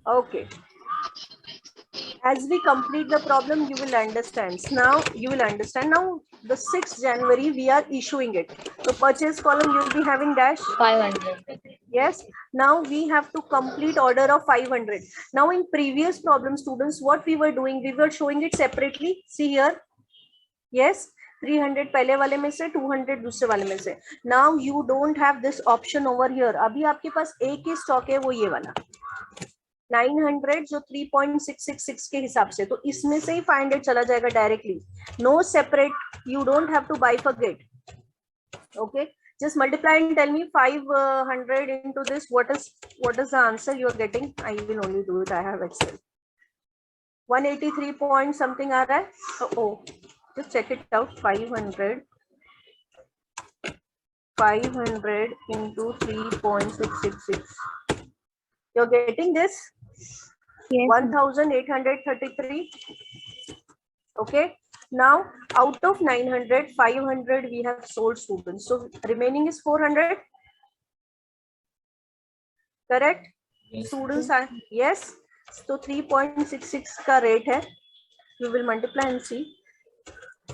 Okay. As we complete the problem, you will understand. Now, the 6th January, we are issuing it. So purchase column, you will be having dash. 500. Yes. Now we have to complete order of 500. Now in previous problem, students, what we were doing, we were showing it separately. See here. Yes. 300 पहले वाले में से, 200 दूसरे वाले में से. Now you don't have this option over here. अभी आपके पास एक ही स्टॉक है, वो ये वाला 900 जो 3.666 के हिसाब से, तो इसमें से ही 500 चला जाएगा directly. No separate, you don't have to bifurcate. Okay, just multiply and tell me 500 into this. What is the answer you are getting? I will only do it. I have Excel. 183 point something aa raha hai. Oh, just check it out. 500 into 3.666. You're getting this? Yes. 1833. Okay. Now out of 900, 500 we have sold, students. So remaining is 400. Correct? Yes. Students are, yes. So 3.66 का rate है. We will multiply and see.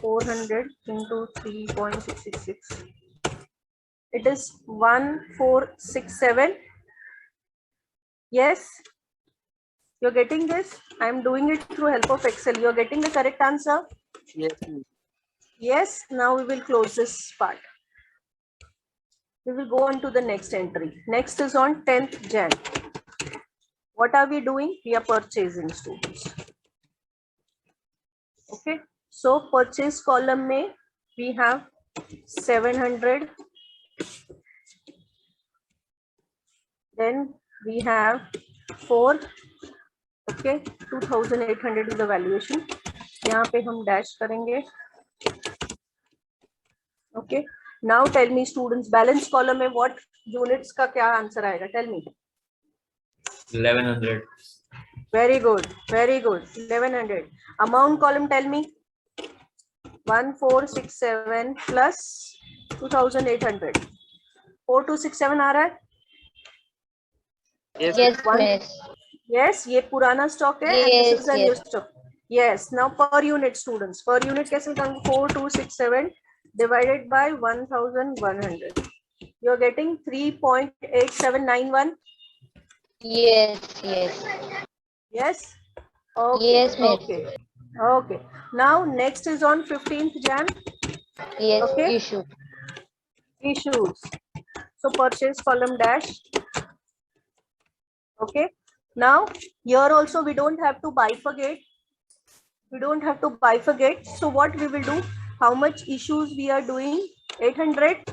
400 into 3.666. It is 1467. Yes. You're getting this? I am doing it through help of Excel. You're getting the correct answer? Yes. Yes. Now we will close this part. We will go on to the next entry. Next is on 10th Jan. What are we doing? We are purchasing, students. Okay. So purchase column mein we have 700. Then we have 4. Okay. 2800 is the valuation. यहाँ पे हम dash करेंगे. Okay. Now tell me, students, balance column में what units का क्या answer आएगा? Tell me. 1100. Very good. Very good. 1100. Amount column, tell me. 1467 plus 2800. 4267 आ रहा है? Yes. Yes, miss. Yes. ये पुराना stock है. Yes, and this is the new yes. stock. Yes. Now per unit, students. Per unit कैसे निकालेंगे? 4267 divided by 1100. You're getting 3.8791. Yes, yes. Yes. Okay. Yes, miss. Okay. Okay. Now next is on 15th Jan. Yes, Okay. issue. Issues. So purchase column dash. Okay. Now here also we don't have to bifurcate. We don't have to bifurcate. So what we will do? How much issues we are doing? 800.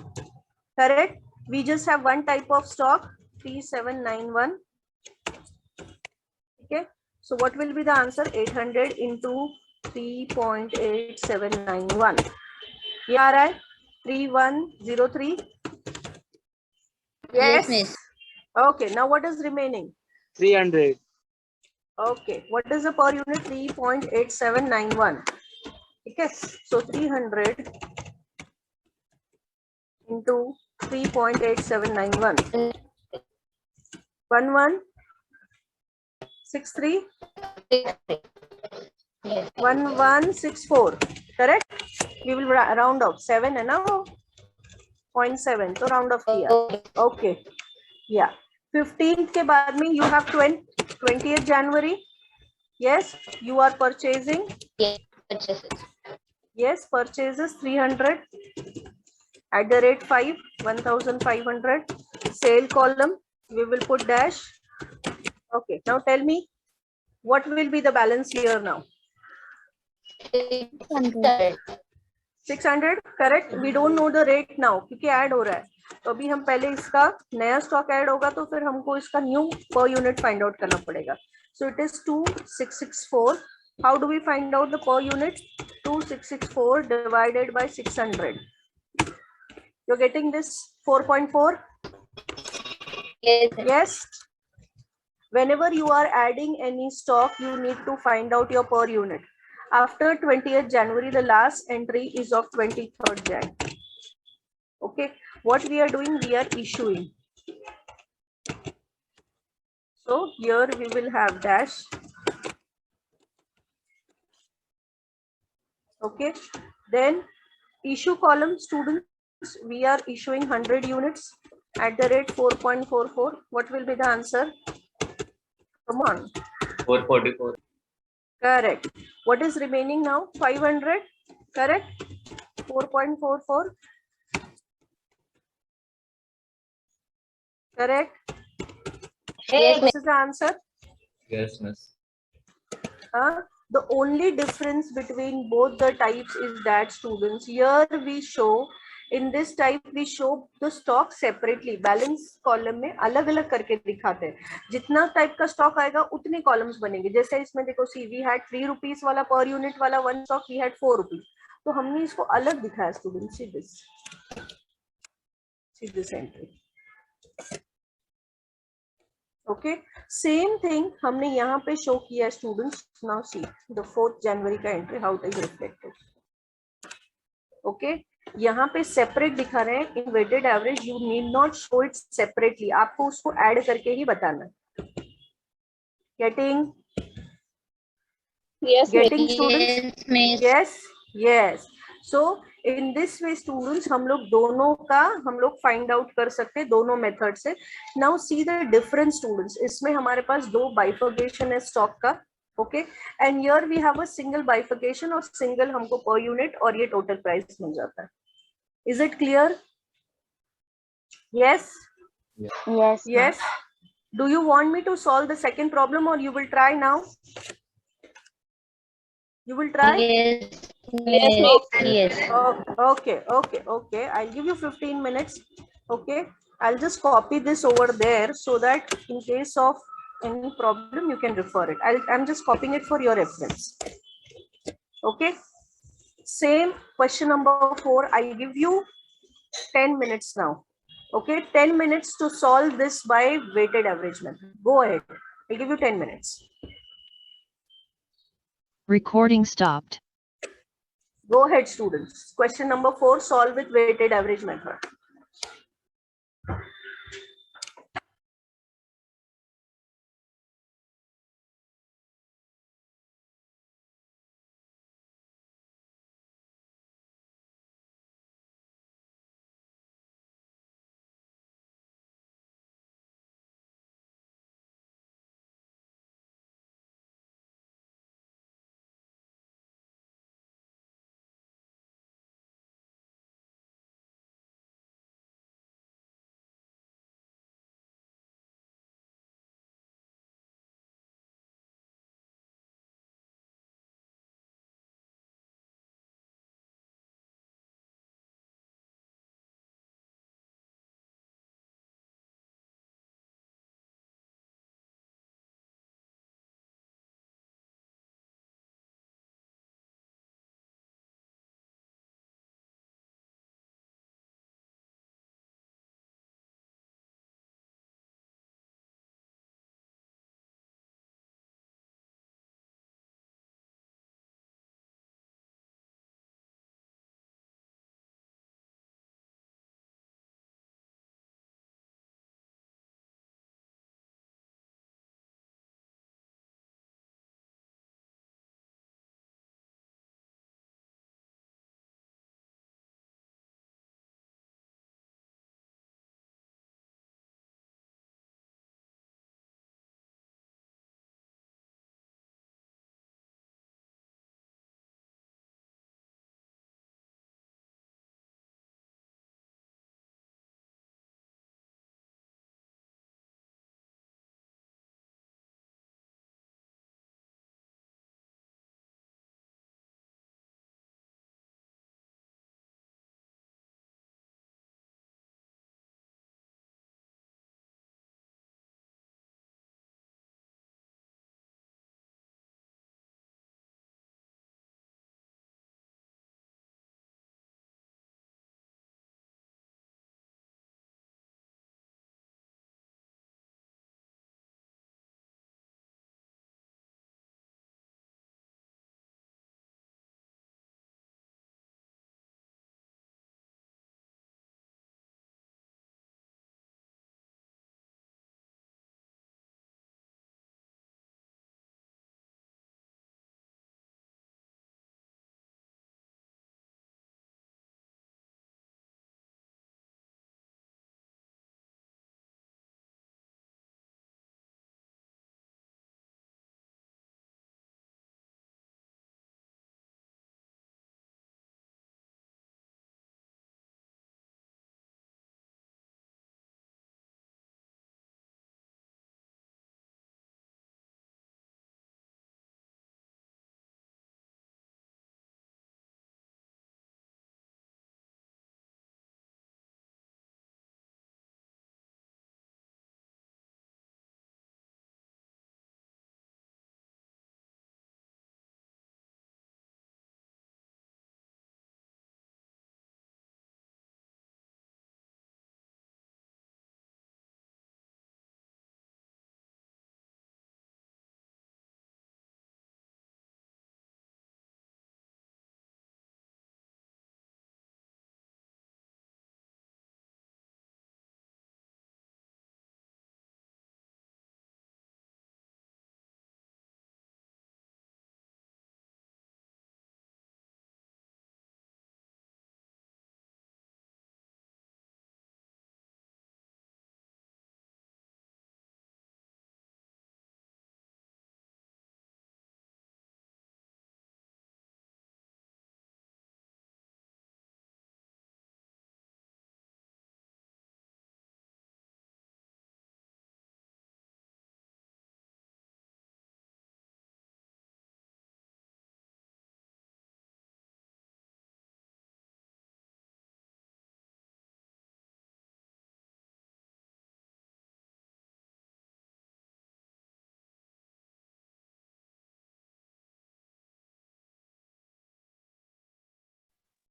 Correct. We just have one type of stock. 3791. Okay. So what will be the answer? 800 into 3.8791. Yeah, right? 3103. Yes, Yes. miss. Okay. Now what is remaining? 300. Okay. What is the per unit? 3.8791. Okay. So 300 into 3.8791. 1163. Yes. 1164. Correct. We will round off 7 and now 0.7. So round off here. Okay. Yeah. 15th के बाद में you have 20th January. Yes. You are purchasing. Yes, purchases. Yes. Purchases 300. At the rate 5. 1500. Sale column. We will put dash. Okay. Now tell me. What will be the balance here now? 600. 600. Correct. We don't know the rate now क्योंकि add हो रहा है. तो अभी हम पहले इसका नया स्टॉक ऐड होगा तो फिर हमको इसका new per unit find out करना पड़ेगा. So it is 2664. How do we find out the per unit? 2664 divided by 600. You're getting this 4.4? Yes. Yes. Whenever you are adding any stock, you need to find out your per unit. After 20th January, the last entry is of 23rd Jan. Okay. What we are doing, we are issuing. So here we will have dash. Okay, then issue column students, we are issuing 100 units at the rate 4.44. What will be the answer? Come on. 444. Correct. What is remaining now? 500. Correct. 4.44. Correct. Yes, This is the answer. Yes, miss. The only difference between both the types is that students, here we show, in this type we show the stock separately. Balance column में अलग अलग करके दिखाते हैं. जितना type का stock आएगा उतने कॉलम्स बनेंगे. जैसे इसमें देखो सी वी हैड 3 रुपीज वाला पर यूनिट वाला one stock, we had 4 rupees. तो हमने इसको अलग दिखाया student. See this entry. Okay, same thing हमने यहाँ पे शो किया students. Now see the 4th जनवरी का entry, how it is reflected. Okay, यहाँ पे सेपरेट दिखा रहे हैं in weighted average. You need not show it separately, आपको उसको ऐड करके ही बताना है. Getting getting students? Yes yes. So in this way students हम लोग दोनों का हम लोग फाइंड आउट कर सकते हैं दोनों मेथड से. Now see the difference students. इसमें हमारे पास दो बाइफर्केशन है स्टॉक का. Okay, and here we have a single bifurcation और सिंगल हमको पर यूनिट और ये टोटल प्राइस मिल जाता है. Is it clear? Yes yes, yes. Do you want me to solve the second problem or you will try now? You will try? yes, Yes. yes. Okay. I'll give you 15 minutes. Okay. I'll just copy this over there so that in case of any problem, you can refer it. I'm just copying it for your reference. Okay. Same question number 4. I'll give you 10 minutes now. Okay. 10 minutes to solve this by weighted average method. Go ahead. I'll give you 10 minutes. Recording stopped. Go ahead, students. Question number 4, solve with weighted average method.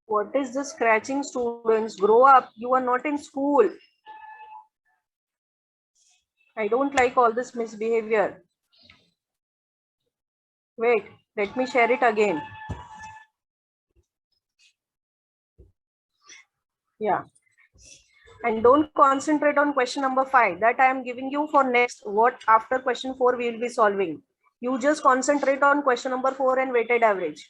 What is this scratching, students? Grow up. You are not in school. I don't like all this misbehavior. Wait, let me share it again. Yeah. And don't concentrate on question number 5 that I am giving you for next. What after question 4 we will be solving. You just concentrate on question number 4 and weighted average.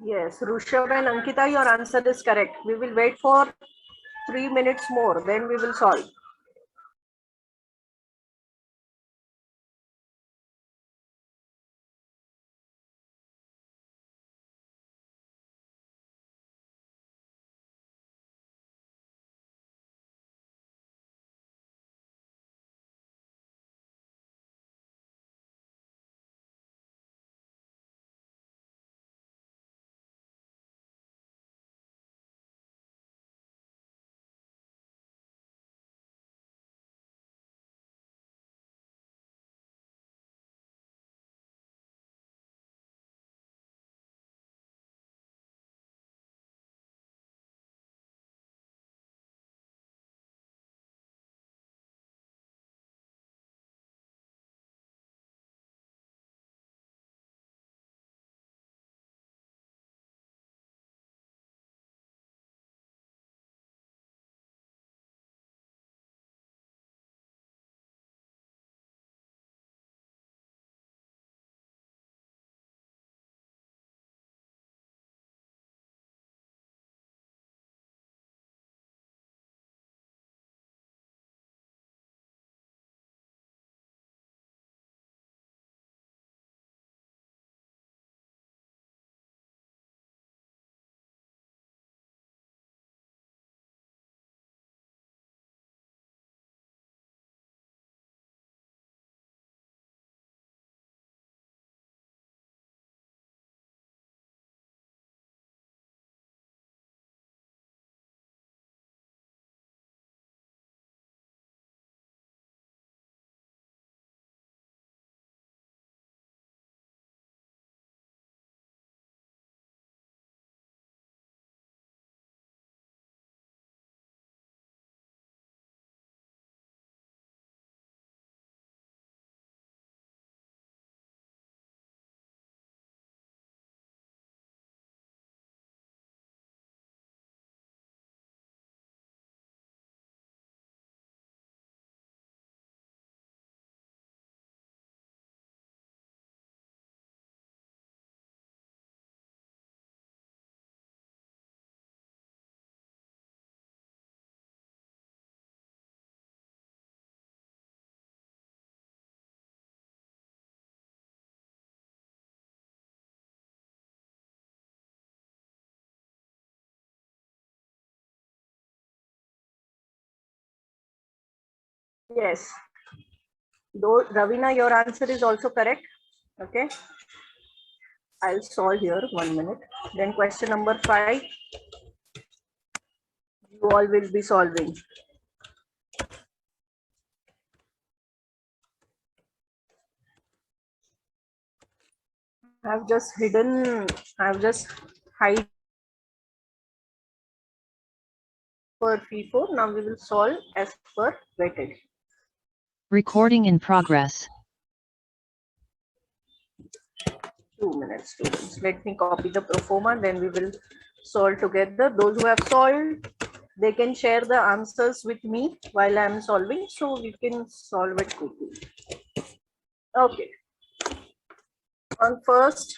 Yes, Rushabh and Ankita, your answer is correct. We will wait for 3 minutes more, then we will solve. Yes. Though Ravina, your answer is also correct. Okay. I'll solve here 1 minute. Then question number 5. You all will be solving. I've just hide for FIFO. Now we will solve as per weighted. Recording in progress. 2 minutes, students. Let me copy the proforma, then we will solve together. Those who have solved, they can share the answers with me while I am solving, so we can solve it quickly. Okay. On first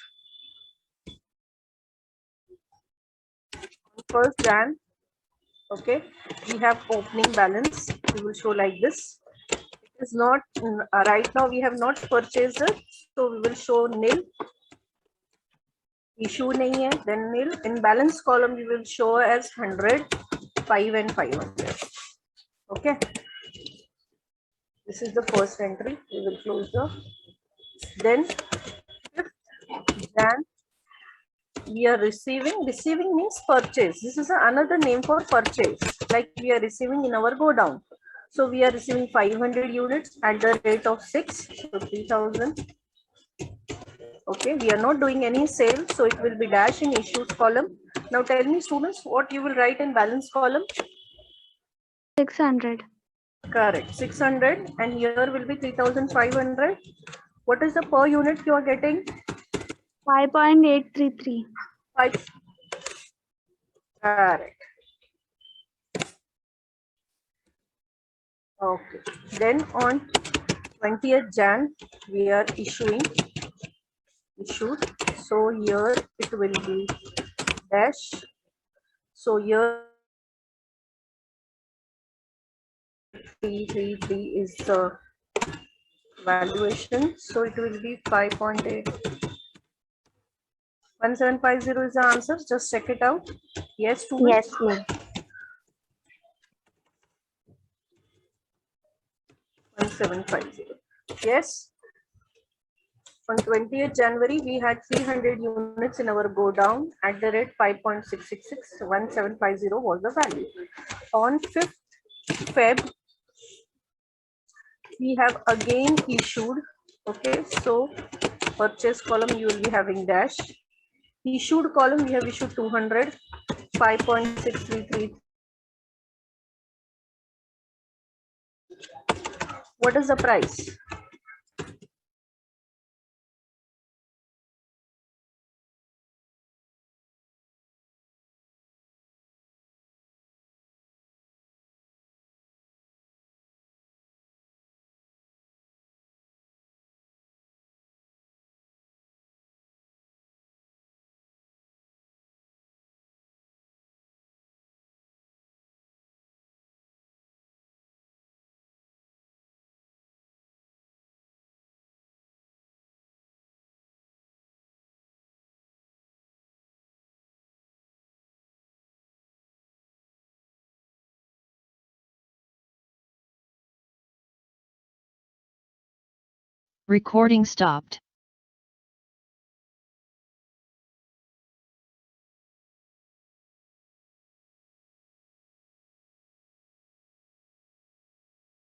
Jan, okay, we have opening balance. We will show like this. It is not right now. We have not purchased it, so we will show nil. Issue nahi hai, then nil. In balance column, we will show as 100, 5 and 500. Okay. This is the first entry. We will close the. Then Jan, we are receiving. Receiving means purchase. This is another name for purchase. Like we are receiving in our go down. So we are receiving 500 units at the rate of 6. So 3000. Okay, we are not doing any sale, so it will be dash in issues column. Now tell me, students, what you will write in balance column? 600. Correct, 600, and here will be 3500. What is the per unit you are getting? 5.833. 5. Correct. Okay. Then on 20th Jan, we are issued. So here it will be dash. So here 333 is the valuation. So it will be 5.8. 1750 is the answer. Just check it out. Yes, students. Yes, ma'am. 1750. Yes. On 20th January, we had 300 units in our go down at the rate 5.666. 1750 was the value. On 5th Feb, we have again issued. Okay, so purchase column you will be having dash. Issued column we have issued 200, 5.633. What is the price? Recording stopped.